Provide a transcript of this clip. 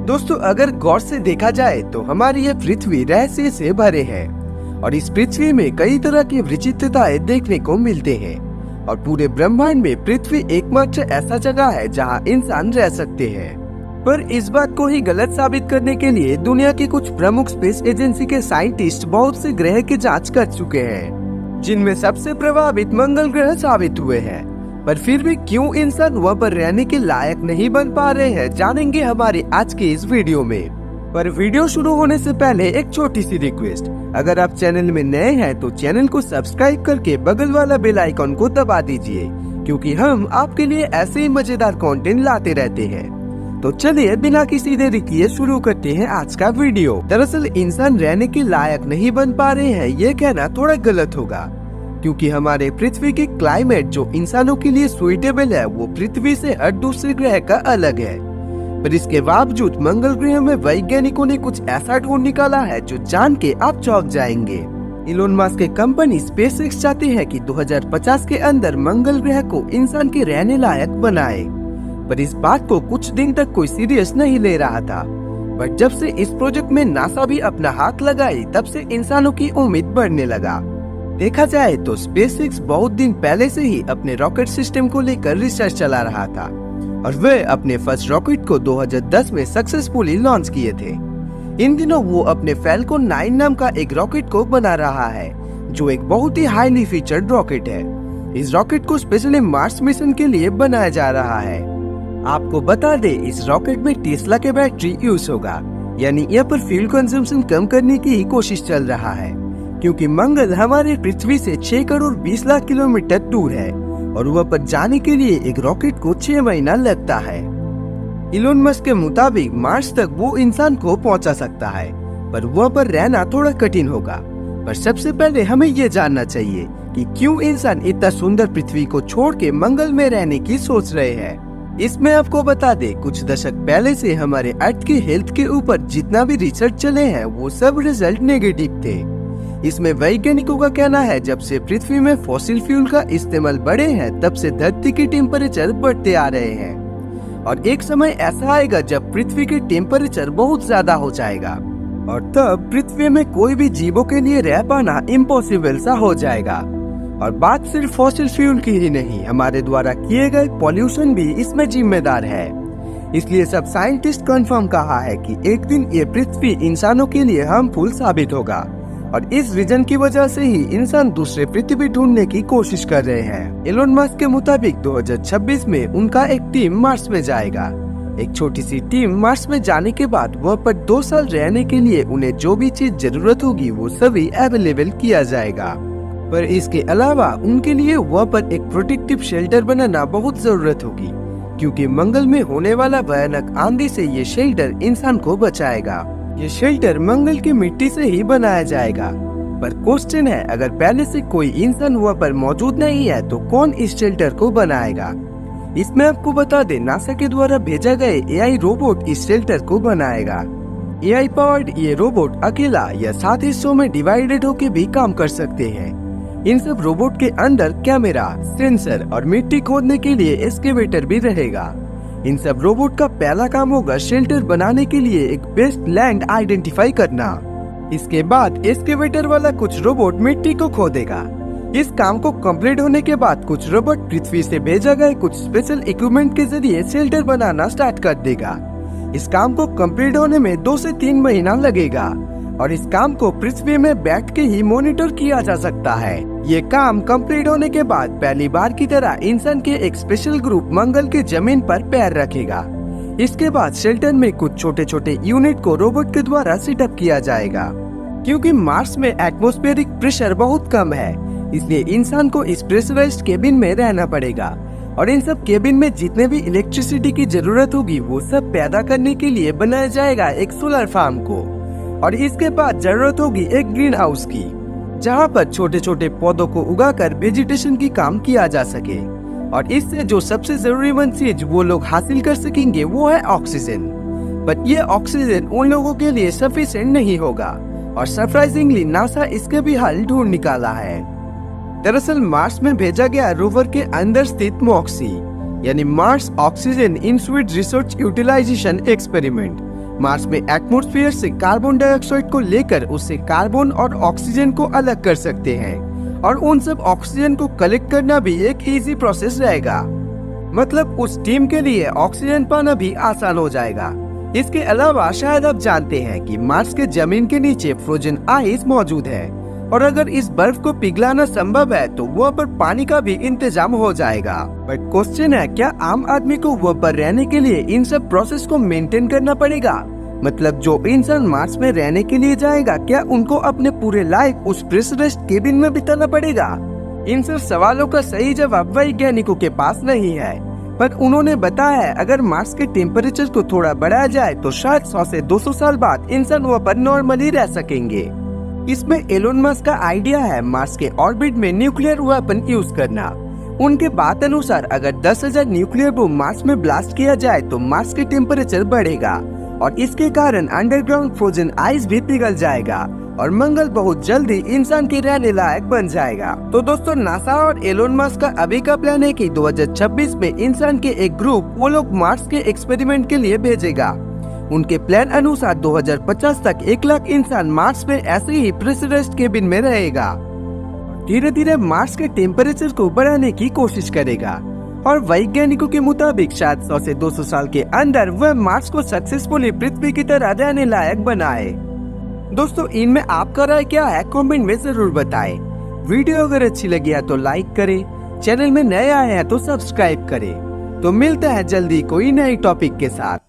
दोस्तों, अगर गौर से देखा जाए तो हमारी यह पृथ्वी रहस्य से भरे है और इस पृथ्वी में कई तरह की विचित्रताएं देखने को मिलते हैं और पूरे ब्रह्मांड में पृथ्वी एकमात्र ऐसा जगह है जहां इंसान रह सकते हैं। पर इस बात को ही गलत साबित करने के लिए दुनिया की कुछ प्रमुख स्पेस एजेंसी के साइंटिस्ट बहुत से ग्रह की जांच कर चुके हैं, जिनमें सबसे प्रभावित मंगल ग्रह साबित हुए हैं। पर फिर भी क्यों इंसान वहाँ पर रहने के लायक नहीं बन पा रहे हैं, जानेंगे हमारे आज के इस वीडियो में। पर वीडियो शुरू होने से पहले एक छोटी सी रिक्वेस्ट, अगर आप चैनल में नए हैं तो चैनल को सब्सक्राइब करके बगल वाला बेल आइकॉन को दबा दीजिए, क्योंकि हम आपके लिए ऐसे ही मजेदार कंटेंट लाते रहते हैं। तो चलिए बिना किसी देरी किए शुरू करते हैं आज का वीडियो। दरअसल इंसान रहने के लायक नहीं बन पा रहे हैं, ये कहना थोड़ा गलत होगा, क्योंकि हमारे पृथ्वी के क्लाइमेट जो इंसानों के लिए सुइटेबल है वो पृथ्वी से हर दूसरे ग्रह का अलग है। पर इसके बावजूद मंगल ग्रह में वैज्ञानिकों ने कुछ ऐसा ढूंढ निकाला है जो जान के आप चौंक जाएंगे। इलोन मस्क की कंपनी स्पेसएक्स चाहती है कि 2050 के अंदर मंगल ग्रह को इंसान के रहने लायक बनाए। पर इस बात को कुछ दिन तक कोई सीरियस नहीं ले रहा था, बट जब से इस प्रोजेक्ट में नासा भी अपना हाथ लगाई तब से इंसानों की उम्मीद बढ़ने लगा। देखा जाए तो स्पेसएक्स बहुत दिन पहले से ही अपने रॉकेट सिस्टम को लेकर रिसर्च चला रहा था और वे अपने फर्स्ट रॉकेट को 2010 में सक्सेसफुली लॉन्च किए थे। इन दिनों वो अपने फैल्कन 9 नाम का एक रॉकेट को बना रहा है, जो एक बहुत ही हाईली फीचर्ड रॉकेट है। इस रॉकेट को स्पेशली मार्स मिशन के लिए बनाया जा रहा है। आपको बता दे, इस रॉकेट में टेस्ला के बैटरी यूज होगा, यानी यहाँ पर फ्यूल कंजम्पशन कम करने की ही कोशिश चल रहा है, क्योंकि मंगल हमारे पृथ्वी से 6 करोड़ 20 लाख किलोमीटर दूर है और वहाँ पर जाने के लिए एक रॉकेट को 6 महीना लगता है। इलोन मस्क के मुताबिक मार्स तक वो इंसान को पहुँचा सकता है, पर वहाँ पर रहना थोड़ा कठिन होगा। पर सबसे पहले हमें ये जानना चाहिए कि क्यों इंसान इतना सुंदर पृथ्वी को छोड़ के मंगल में रहने की सोच रहे हैं। इसमें आपको बता दे, कुछ दशक पहले से हमारे अर्थ की हेल्थ के ऊपर जितना भी रिसर्च चले हैं वो सब रिजल्ट नेगेटिव थे। इसमें वैज्ञानिकों का कहना है, जब से पृथ्वी में फॉसिल फ्यूल का इस्तेमाल बढ़े हैं तब से धरती की टेम्परेचर बढ़ते आ रहे हैं और एक समय ऐसा आएगा जब पृथ्वी के टेम्परेचर बहुत ज्यादा हो जाएगा और तब पृथ्वी में कोई भी जीवों के लिए रह पाना इम्पॉसिबल सा हो जाएगा। और बात सिर्फ फॉसिल फ्यूल की ही नहीं, हमारे द्वारा किए गए पॉल्यूशन भी इसमें जिम्मेदार है। इसलिए सब साइंटिस्ट कंफर्म कहा है कि एक दिन ये पृथ्वी इंसानों के लिए हार्मफुल साबित होगा और इस रीजन की वजह से ही इंसान दूसरे पृथ्वी ढूंढने की कोशिश कर रहे हैं। इलोन मस्क के मुताबिक 2026 में उनका एक टीम मार्स में जाएगा। एक छोटी सी टीम मार्स में जाने के बाद वहाँ पर 2 साल रहने के लिए उन्हें जो भी चीज जरूरत होगी वो सभी अवेलेबल किया जाएगा। पर इसके अलावा उनके लिए वहाँ पर एक प्रोटेक्टिव शेल्टर बनाना बहुत जरूरत होगी, क्योंकि मंगल में होने वाला भयानक आंधी से ये शेल्टर इंसान को बचाएगा। ये शेल्टर मंगल की मिट्टी से ही बनाया जाएगा। पर क्वेश्चन है, अगर पहले से कोई इंसान वहाँ पर मौजूद नहीं है तो कौन इस शेल्टर को बनाएगा? इसमें आपको बता दे, नासा के द्वारा भेजा गए एआई रोबोट इस शेल्टर को बनाएगा। एआई पावर्ड ये रोबोट अकेला या 7 हिस्सों में डिवाइडेड होकर भी काम कर सकते हैं। इन सब रोबोट के अंदर कैमरा, सेंसर और मिट्टी खोदने के लिए एक्सकेवेटर भी रहेगा। इन सब रोबोट का पहला काम होगा शेल्टर बनाने के लिए एक बेस्ट लैंड आइडेंटिफाई करना। इसके बाद एक्सकेवेटर वाला कुछ रोबोट मिट्टी को खोदेगा। इस काम को कंप्लीट होने के बाद कुछ रोबोट पृथ्वी से भेजा गए कुछ स्पेशल इक्विपमेंट के जरिए शेल्टर बनाना स्टार्ट कर देगा। इस काम को कंप्लीट होने में 2 से 3 महीना लगेगा और इस काम को पृथ्वी में बैठ के ही मॉनिटर किया जा सकता है। ये काम कंप्लीट होने के बाद पहली बार की तरह इंसान के एक स्पेशल ग्रुप मंगल की जमीन पर पैर रखेगा। इसके बाद शेल्टर में कुछ छोटे छोटे यूनिट को रोबोट के द्वारा सेटअप किया जाएगा। क्योंकि मार्स में एटमॉस्फेरिक प्रेशर बहुत कम है, इसलिए इंसान को इस प्रेशराइज्ड केबिन में रहना पड़ेगा और इन सब केबिन में जितने भी इलेक्ट्रिसिटी की जरूरत होगी वो सब पैदा करने के लिए बनाया जाएगा एक सोलर फार्म को। और इसके बाद जरूरत होगी एक ग्रीन हाउस की, जहाँ पर छोटे छोटे पौधों को उगाकर वेजिटेशन की काम किया जा सके। और इससे जो सबसे जरूरी चीज वो लोग हासिल कर सकेंगे वो है ऑक्सीजन। बट ये ऑक्सीजन उन लोगों के लिए सफिशिएंट नहीं होगा और सरप्राइजिंगली नासा इसके भी हल ढूंढ निकाला है। दरअसल मार्स में भेजा गया रोवर के अंदर स्थित मॉक्सी यानी Mars oxygen in sweet research utilization experiment Mars में एटमॉस्फेयर से कार्बन डाइऑक्साइड को लेकर उससे कार्बन और ऑक्सीजन को अलग कर सकते हैं और उन सब ऑक्सीजन को कलेक्ट करना भी एक इजी प्रोसेस रहेगा। मतलब उस टीम के लिए ऑक्सीजन पाना भी आसान हो जाएगा। इसके अलावा शायद आप जानते हैं कि मार्स के जमीन के नीचे फ्रोजन आइस मौजूद है और अगर इस बर्फ को पिघलाना संभव है तो वहाँ पर पानी का भी इंतजाम हो जाएगा। बट क्वेश्चन है, क्या आम आदमी को वहाँ पर रहने के लिए इन सब प्रोसेस को मेंटेन करना पड़ेगा? मतलब जो इंसान मार्स में रहने के लिए जाएगा, क्या उनको अपने पूरे लाइफ उस प्रेशराइज्ड केबिन में बिताना पड़ेगा? इन सब सवालों का सही जवाब वैज्ञानिकों के पास नहीं है, पर उन्होंने बताया है अगर मार्स के टेम्परेचर को थोड़ा बढ़ाया जाए तो शायद 100 से 200 साल बाद इंसान वहाँ पर नॉर्मली रह सकेंगे। इसमें एलोन मस्क का आइडिया है मार्स के ऑर्बिट में न्यूक्लियर वेपन यूज करना। उनके बात अनुसार अगर 10,000 न्यूक्लियर बम मार्स में ब्लास्ट किया जाए तो मार्स के टेम्परेचर बढ़ेगा और इसके कारण अंडरग्राउंड फ्रोजन आइस भी पिघल जाएगा और मंगल बहुत जल्दी इंसान के रहने लायक बन जाएगा। तो दोस्तों, नासा और एलोन मस्क का अभी का प्लान है कि 2026 में इंसान के एक ग्रुप वो लोग मार्स के एक्सपेरिमेंट के लिए भेजेगा। उनके प्लान अनुसार 2050 तक 1 लाख इंसान मार्स में ऐसे ही प्रेशराइज्ड केबिन में रहेगा। धीरे धीरे मार्स के टेम्परेचर को बढ़ाने की कोशिश करेगा और वैज्ञानिकों के मुताबिक शायद 100 से 200 साल के अंदर वह मार्स को सक्सेसफुली पृथ्वी की तरह रहने लायक बनाए। दोस्तों, इनमें आपका राय क्या है कमेंट में जरूर बताएं। वीडियो अगर अच्छी लगी है तो लाइक करें, चैनल में नए आए हैं तो सब्सक्राइब करें। तो मिलते हैं जल्दी कोई नई टॉपिक के साथ।